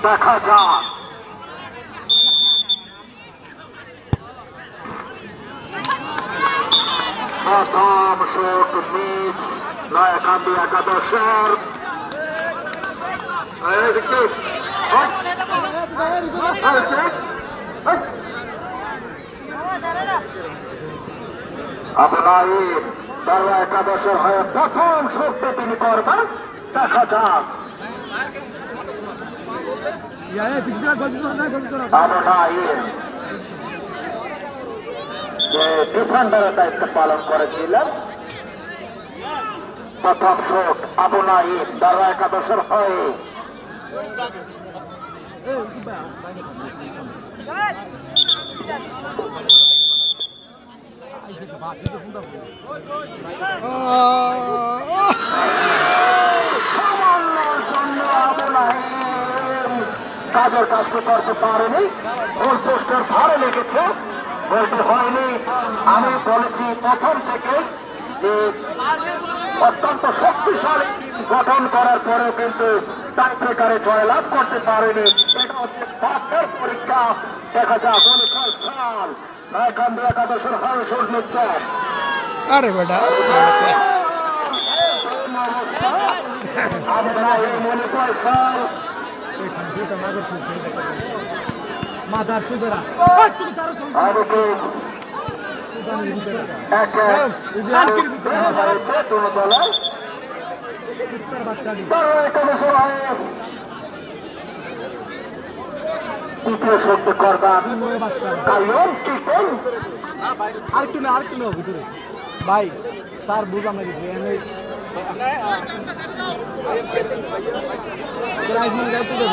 দেখা যাক প্রথম শট মিস নয়াকান্দি একাদশের আপনার বাংলা একাদশের হয়ে প্রথম শক্তি তিনি করবেন দেখা যাক আপনার যে ডিফেন্ডারের দায়িত্ব পালন করেছিলেন প্রথম শট আবু নাইম বাংলা একাদশের হয়ে কাজের কাজটি করতে পারেনি গোল পোস্টের ভালো লেগেছে গোলটি হয়নি আমি বলেছি প্রথম থেকে যে অত্যন্ত শক্তিশালী গঠন করার পরেও কিন্তু টাই ব্রেকারে জয়লাভ করতে পারেনি এটা হচ্ছে বাসের পরীক্ষা দেখা যাক সাল নয়াকান্দি একাদশের হাল শোট নিচ্ছে আরে বেটা মনে করে সাল মাথার চুদেরা তৃতীয় শব্দ করবেন আরেকটু না ভিতরে ভাই তার বুঝলাম না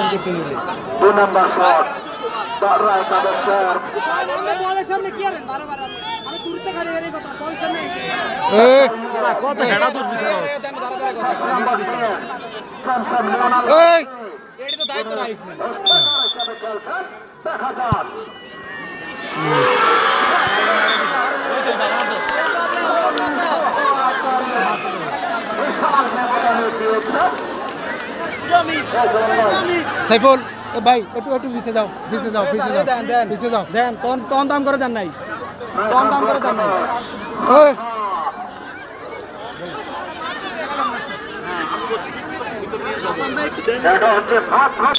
কিছু দুই নম্বর শট বাংলা একাদশের সামনে কি আরেন বারবার আমি দূরতে গাড়ি এর কথা বল সামনে কত হেডা দূর বিচার স্যামসাং লিওনাল এই এটি তো দায়িত্ব রাইস না দেখা যাক সাইফুল ভাই একটু পিছে যাও দেন তন দাম করে দেন নাই তন দাম করে দেন নাই ওই এটা হচ্ছে ভাগ ভাগ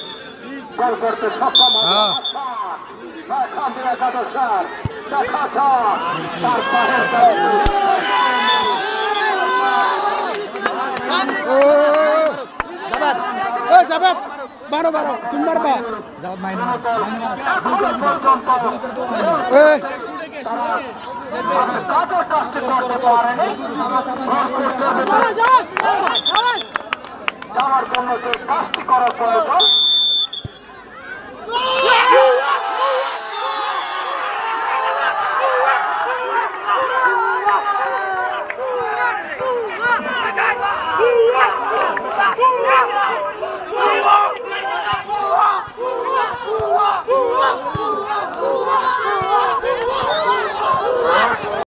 গোল করতে সক্ষম একাদশের দেখা যাক তার পায়ের জাবেদ বারো তুমি মারবা কাজের কাজটি করতে পারেনি যাওয়ার জন্য যে কাজটি করার প্রয়োজন